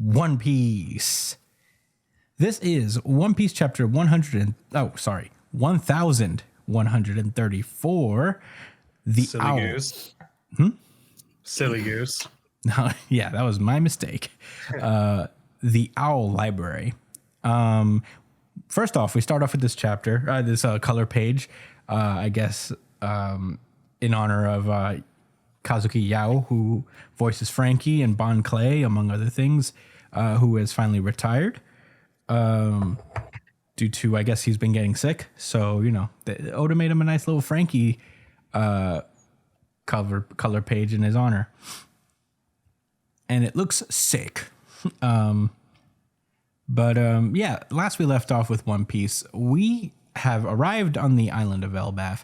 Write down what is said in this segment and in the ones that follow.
One Piece. This is One Piece chapter 1134. The Silly Owl. Goose. Silly Goose. No, yeah, that was my mistake. The Owl Library. First off, we start off with this chapter, this color page, I guess, in honor of Kazuki Yao, who voices Frankie, and Bon Clay, among other things, who has finally retired due to, I guess, he's been getting sick. So, Oda made him a nice little Frankie color page in his honor. And it looks sick. But last we left off with One Piece, we have arrived on the island of Elbaf.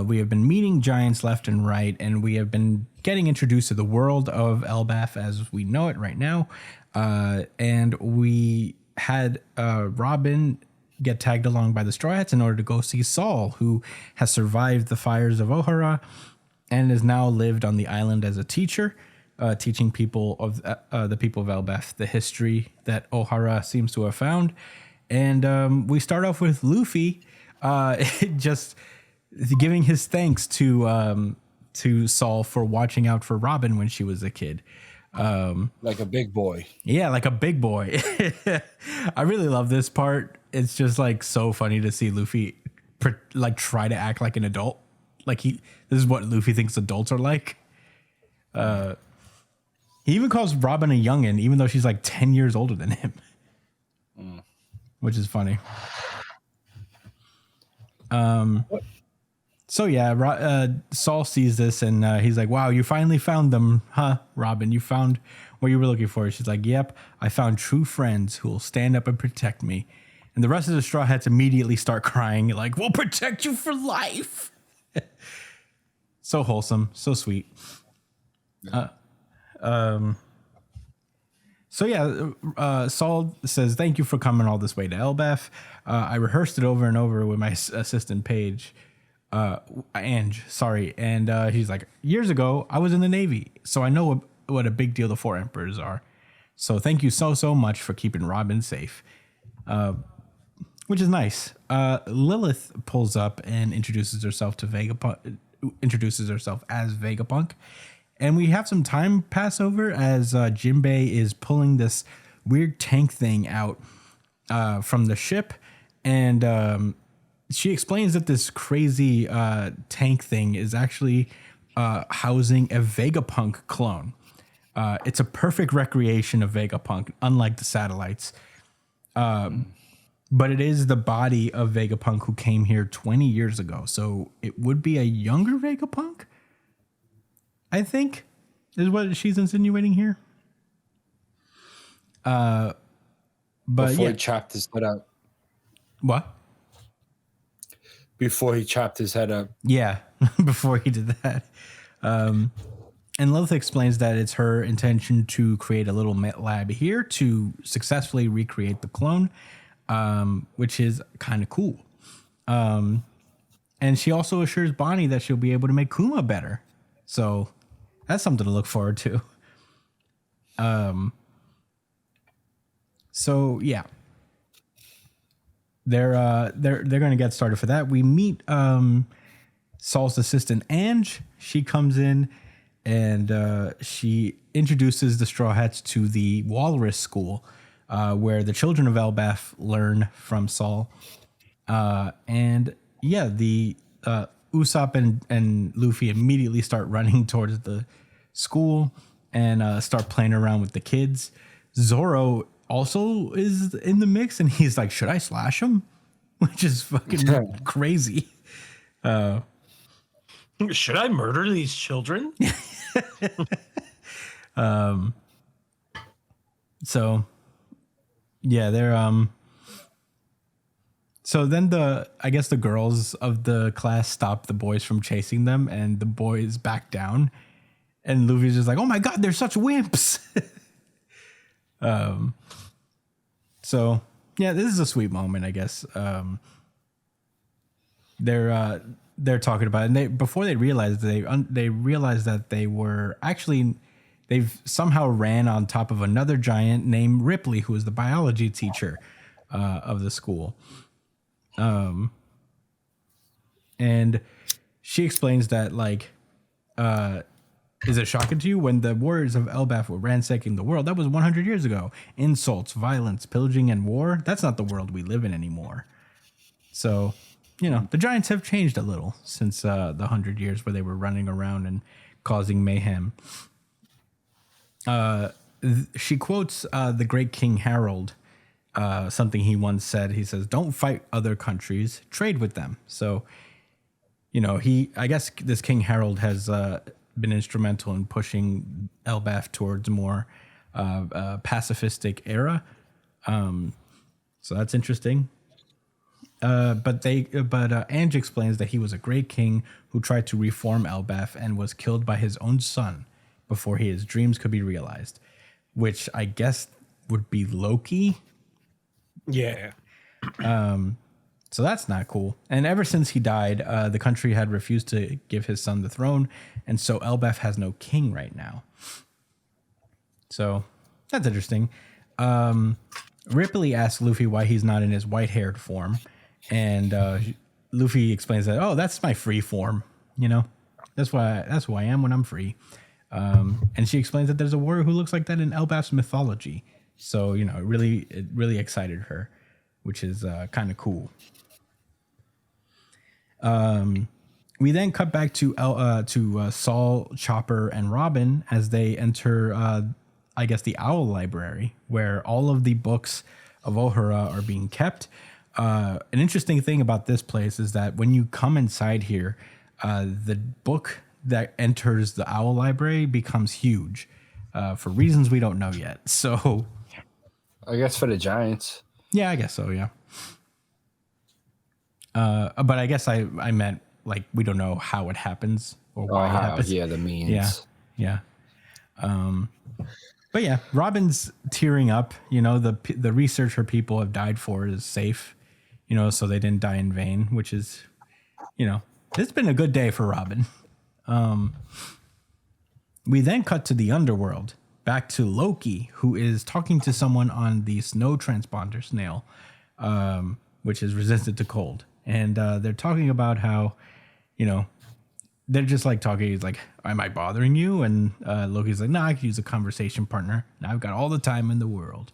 We have been meeting giants left and right, and we have been getting introduced to the world of Elbaf as we know it right now. And we had Robin get tagged along by the Straw Hats in order to go see Saul, who has survived the fires of Ohara and has now lived on the island as a teacher. Teaching people of the people of Elbaf the history that Ohara seems to have found. And we start off with Luffy just giving his thanks to Saul for watching out for Robin when she was a kid. Like a big boy. Yeah, like a big boy. I really love this part. It's just like so funny to see Luffy try to act like an adult. Like this is what Luffy thinks adults are like. He even calls Robin a youngin, even though she's like 10 years older than him, which is funny. So yeah, Saul sees this and he's like, "Wow, you finally found them, huh, Robin? You found what you were looking for." She's like, "Yep, I found true friends who will stand up and protect me." And the rest of the Straw Hats immediately start crying, like, "We'll protect you for life." So wholesome, so sweet. Saul says, "Thank you for coming all this way to Elbaf. I rehearsed it over and over with my assistant Paige, Ange, sorry." And he's like, "Years ago, I was in the Navy, so I know what a big deal the Four Emperors are. So thank you so much for keeping Robin safe." Which is nice. Lilith pulls up and introduces herself as Vegapunk. And we have some time pass over as Jinbei is pulling this weird tank thing out from the ship. And she explains that this crazy tank thing is actually housing a Vegapunk clone. It's a perfect recreation of Vegapunk, unlike the satellites. But it is the body of Vegapunk who came here 20 years ago. So it would be a younger Vegapunk, I think, is what she's insinuating here. But before he chopped his head up. What? Before he chopped his head up. Yeah, before he did that. And Lilith explains that it's her intention to create a little lab here to successfully recreate the clone, which is kind of cool. And she also assures Bonnie that she'll be able to make Kuma better. So that's something to look forward to. So yeah, they're going to get started for that. We meet Saul's assistant Ange. She comes in and she introduces the Straw Hats to the Walrus School, where the children of Elbaf learn from Saul. And yeah, the Usopp and Luffy immediately start running towards the school and start playing around with the kids. Zoro also is in the mix, and he's like, "Should I slash him?" Which is fucking crazy. Should I murder these children? So yeah, they're so then I guess the girls of the class stop the boys from chasing them, and the boys back down, and Luffy's just like, "Oh my god, they're such wimps." So yeah, this is a sweet moment, I guess. They're talking about it, and before they realized they realized that they were actually they've somehow ran on top of another giant named Ripley, who is the biology teacher of the school. And she explains that, like, is it shocking to you when the warriors of Elbaf were ransacking the world? That was 100 years ago. Insults, violence, pillaging, and war. That's not the world we live in anymore. So, you know, the giants have changed a little since the 100 years where they were running around and causing mayhem. She quotes the great King Harold, something he once said. He says, "Don't fight other countries, trade with them." So, you know, I guess this King Harold has been instrumental in pushing Elbaf towards more pacifistic era. So that's interesting. But Ange explains that he was a great king who tried to reform Elbaf and was killed by his own son before his dreams could be realized, which I guess would be Loki. Yeah. So that's not cool. And ever since he died, the country had refused to give his son the throne, and so Elbaf has no king right now. So that's interesting. Ripley asks Luffy why he's not in his white-haired form, and Luffy explains that, "Oh, that's my free form. You know, that's who I am when I'm free." And she explains that there's a warrior who looks like that in Elbaf's mythology. So, you know, it really excited her, which is kind of cool. We then cut back to Saul, Chopper, and Robin as they enter, I guess, the Owl Library, where all of the books of Ohara are being kept. An interesting thing about this place is that when you come inside here, the book that enters the Owl Library becomes huge for reasons we don't know yet. So, I guess for the giants. Yeah, I guess so. Yeah. But I guess I meant, like, we don't know how it happens or why it happens. Yeah, the means. Yeah. But yeah, Robin's tearing up. You know, the research her people have died for is safe, you know, so they didn't die in vain, which is, you know, it's been a good day for Robin. We then cut to the underworld, back to Loki, who is talking to someone on the snow transponder snail, which is resistant to cold. And they're talking about how, you know, they're just like talking. He's like, "Am I bothering you?" And Loki's like, "No, I could use a conversation partner. Now I've got all the time in the world."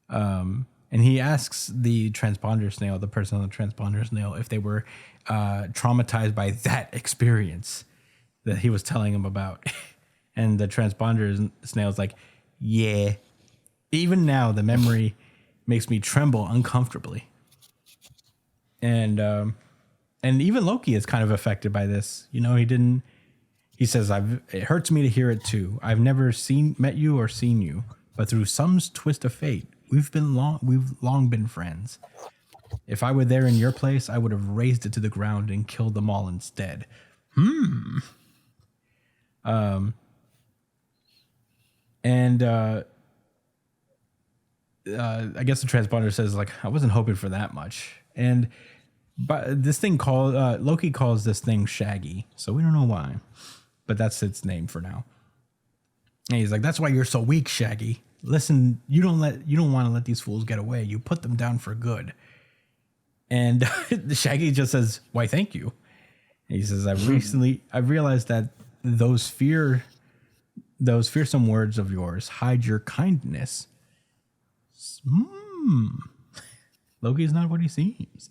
And he asks the transponder snail, the person on the transponder snail, if they were traumatized by that experience that he was telling him about. And the transponder snail's like, "Yeah, even now the memory makes me tremble uncomfortably." And even Loki is kind of affected by this. You know, he says, "It hurts me to hear it too. I've never met you or seen you, but through some twist of fate, we've long been friends. If I were there in your place, I would have razed it to the ground and killed them all instead." And I guess the transponder says, like, "I wasn't hoping for that much." But this thing Loki calls this thing Shaggy, so we don't know why, but that's its name for now. And he's like, "That's why you're so weak, Shaggy. Listen, you don't want to let these fools get away. You put them down for good." And Shaggy just says, "Why, thank you." And he says, I've realized that those fearsome words of yours hide your kindness." Loki's not what he seems.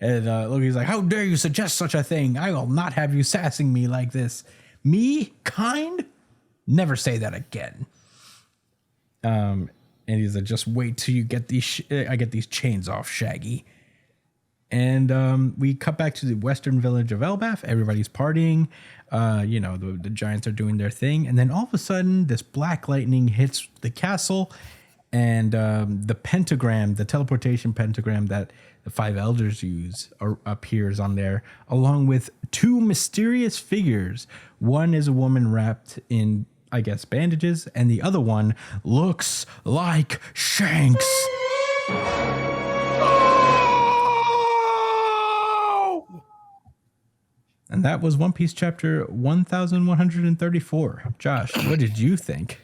And Loki's like, "How dare you suggest such a thing? I will not have you sassing me like this. Me? Kind? Never say that again." And he's like, "Just wait till you get I get these chains off, Shaggy." And we cut back to the western village of Elbaf. Everybody's partying. You know, the giants are doing their thing. And then all of a sudden, this black lightning hits the castle. And the pentagram, the teleportation pentagram that the five elders use, appears on there, along with two mysterious figures. One is a woman wrapped in, I guess, bandages, and the other one looks like Shanks. And that was One Piece chapter 1134. Josh, what did you think?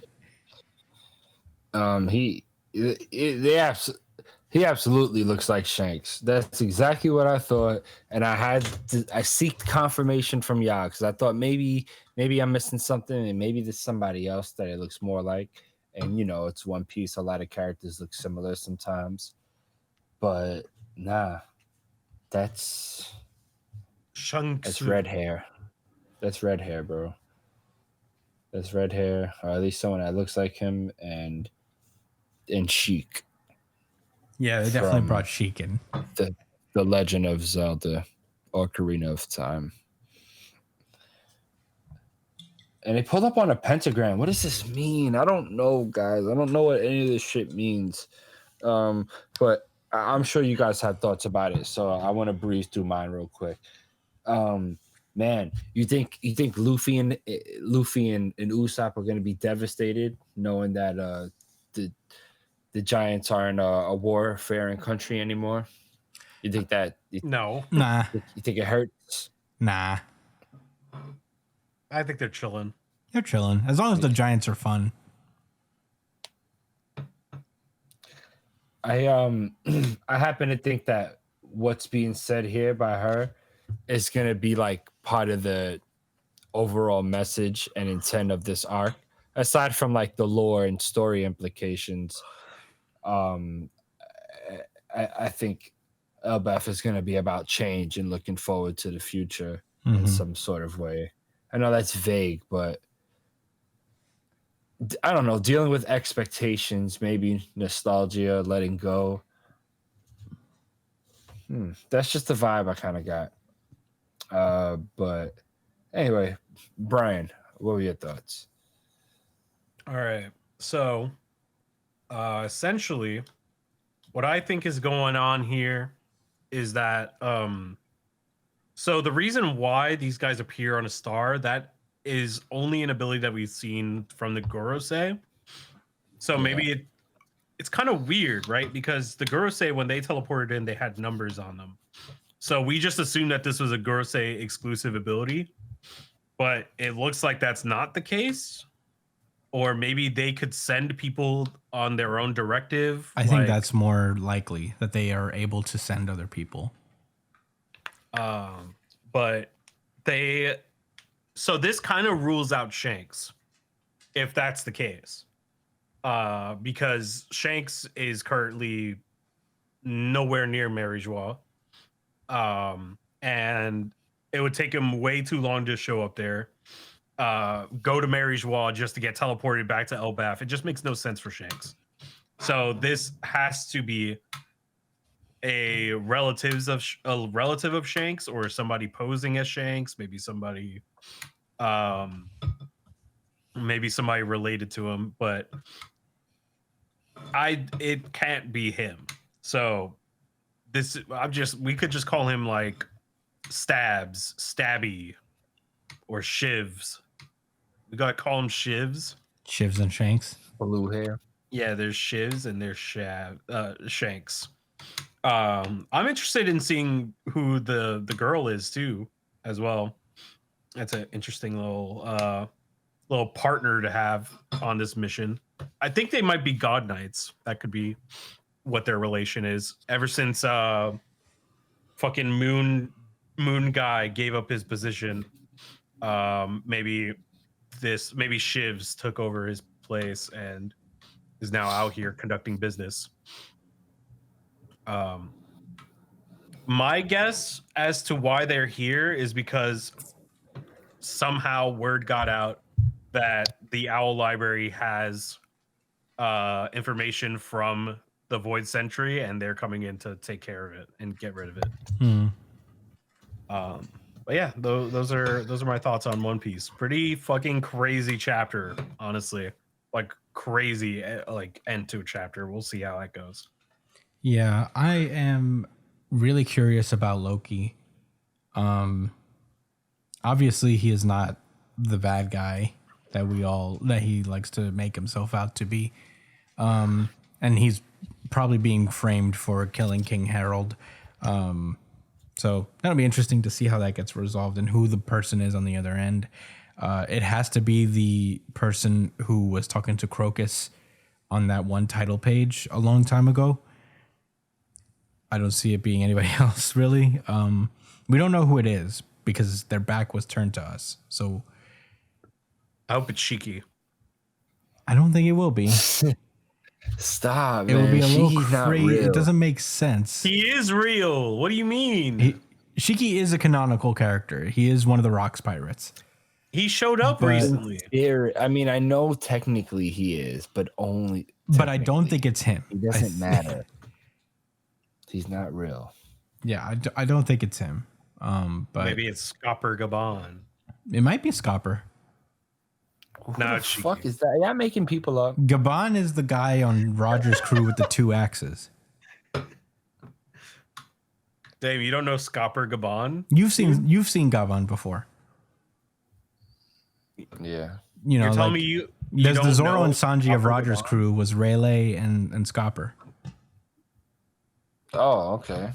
He absolutely looks like Shanks. That's exactly what I thought, and I seeked confirmation from y'all because I thought maybe I'm missing something, and maybe there's somebody else that it looks more like. And it's One Piece. A lot of characters look similar sometimes, but nah, that's Shanks. red hair. That's red hair, bro. That's red hair, or at least someone that looks like him, and Sheik. Yeah, they definitely brought Sheik in. The Legend of Zelda, Ocarina of Time. And they pulled up on a pentagram. What does this mean? I don't know, guys. I don't know what any of this shit means. But I'm sure you guys have thoughts about it. So I want to breeze through mine real quick. Man, you think Luffy and Usopp are going to be devastated knowing that the Giants aren't a warfaring country anymore? You think that? No. Nah. You think it hurts? Nah. I think they're chilling. They're chilling. As long as the Giants are fun. I happen to think that what's being said here by her is going to be like part of the overall message and intent of this arc, aside from like the lore and story implications. I think Elbaf is going to be about change and looking forward to the future in some sort of way. I know that's vague, but I don't know, dealing with expectations, maybe nostalgia, letting go. That's just the vibe I kind of got. But anyway, Brian, what were your thoughts? All right. So, essentially, what I think is going on here is that, so the reason why these guys appear on a star, that is only an ability that we've seen from the Gorosei. So maybe it's kind of weird, right? Because the Gorosei, when they teleported in, they had numbers on them. So we just assumed that this was a Gorosei exclusive ability, but it looks like that's not the case. Or maybe they could send people on their own directive. I think that's more likely, that they are able to send other people. But so this kind of rules out Shanks, if that's the case. Because Shanks is currently nowhere near Mary Joie. And it would take him way too long to show up there. Go to Mary Joie just to get teleported back to Elbaf. It just makes no sense for Shanks. So this has to be a relative of Shanks, or somebody posing as Shanks, maybe somebody related to him, but it can't be him. So we could just call him like Stabby, or Shivs. We gotta call him Shivs. Shivs and Shanks. Blue hair. Yeah, there's Shivs and there's Shanks. I'm interested in seeing who the girl is too, as well. That's an interesting little partner to have on this mission. I think they might be God Knights. That could be what their relation is. Ever since fucking Moon guy gave up his position, maybe Shivs took over his place and is now out here conducting business. My guess as to why they're here is because somehow word got out that the Owl Library has information from the Void Sentry, and they're coming in to take care of it and get rid of it. But yeah, those are my thoughts on One Piece. Pretty fucking crazy chapter, honestly. Like crazy, like end to a chapter. We'll see how that goes. Yeah, I am really curious about Loki. Obviously he is not the bad guy that he likes to make himself out to be. And he's probably being framed for killing King Harold. So that'll be interesting to see how that gets resolved and who the person is on the other end. It has to be the person who was talking to Crocus on that one title page a long time ago. I don't see it being anybody else, really. We don't know who it is because their back was turned to us. So I hope it's Shiki. I don't think it will be. Stop, It will be a little She's not crazy. real. It doesn't make sense. He is real. What do you mean? Shiki is a canonical character. He is one of the Rocks pirates. He showed up But- recently. I mean, I know technically he is, but only. But I don't technically. think it's him. He doesn't matter. He's not real. Yeah, I don't think it's him. But Maybe it's Scopper Gaban. it might be Scopper. Who No, the it's fuck Shiki. is that? Yeah, making people up. Gabon is the guy on Roger's crew with the 2 axes. Dave, you don't know Scopper Gaban? You've seen Gabon before. Yeah. You know, You're telling like, me you there's the don't Zoro know and Sanji of Scopper Roger's Gaban? crew was Rayleigh and Scopper. Oh, okay.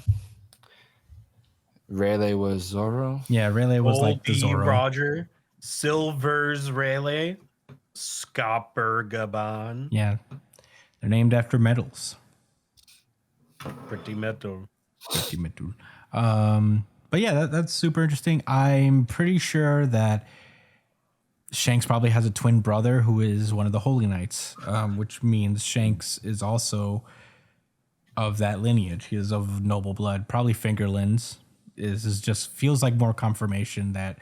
Rayleigh was Zoro. Yeah, Rayleigh was like the Goldie Zoro. Roger, Silver's Rayleigh, Scopper Gaban, Yeah, they're named after metals. pretty metal. But yeah, that's super interesting. I'm pretty sure that Shanks probably has a twin brother who is one of the Holy Knights, which means Shanks is also of that lineage. He is of noble blood. Probably Fingerlins is just feels like more confirmation that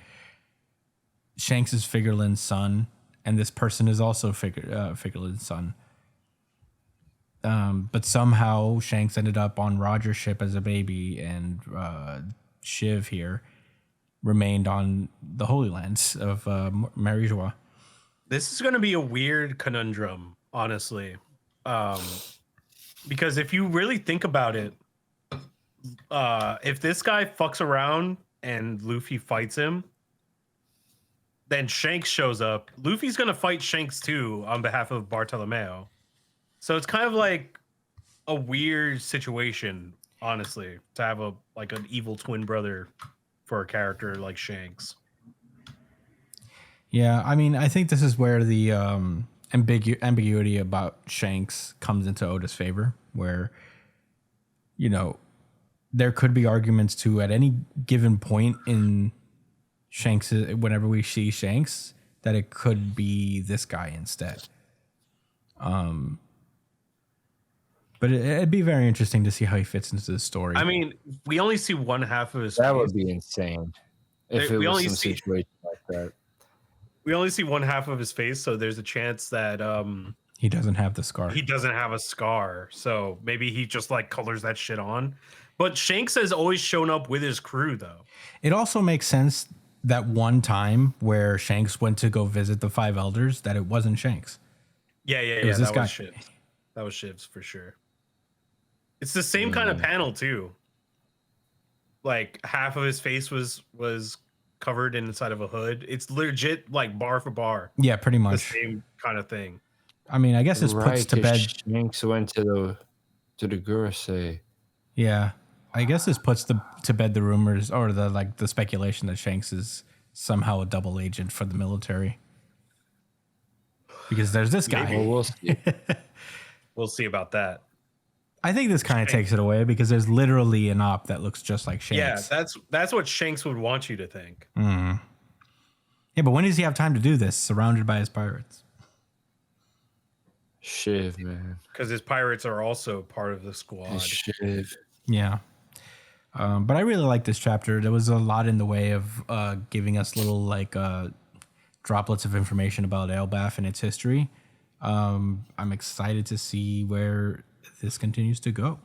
Shanks is Fingerlin's son, and this person is also Fingerlin's son. But somehow Shanks ended up on Roger's ship as a baby, and Shiv here remained on the Holy Lands of Marijois. This is going to be a weird conundrum, honestly. Because if you really think about it, if this guy fucks around and Luffy fights him, then Shanks shows up. Luffy's going to fight Shanks too on behalf of Bartolomeo. So it's kind of like a weird situation, honestly, to have an evil twin brother for a character like Shanks. Yeah, I mean, I think this is where the ambiguity about Shanks comes into Oda's favor, where, you know, there could be arguments to at any given point in Shanks, whenever we see Shanks, that it could be this guy instead. But it'd be very interesting to see how he fits into the story. I mean, we only see one half of his That face. would be insane if We it was only some see- situation like that. We only see one half of his face, so there's a chance that he doesn't have the scar. he doesn't have a scar. So maybe he just like colors that shit on. But Shanks has always shown up with his crew, though. It also makes sense that one time where Shanks went to go visit the 5 elders, that it wasn't Shanks. Yeah. was this That guy. was Shivs. That was Shivs for sure. It's the same kind of panel too. Like half of his face was covered inside of a hood. It's legit like bar for bar. Yeah, pretty The much. same kind of thing. I mean, I guess this puts to 'cause bed. Shanks went to the Gurusei. Yeah, I guess this puts to bed the rumors or the speculation that Shanks is somehow a double agent for the military. Because there's this guy. Well, we'll see. We'll see about that. I think this kind of takes it away because there's literally an op that looks just like Shanks. Yeah, that's what Shanks would want you to think. Yeah, but when does he have time to do this? Surrounded by his pirates. Shiv, man. Because his pirates are also part of the squad. Shiv. Yeah. But I really like this chapter. There was a lot in the way of giving us little droplets of information about Elbaf and its history. I'm excited to see where this continues to go.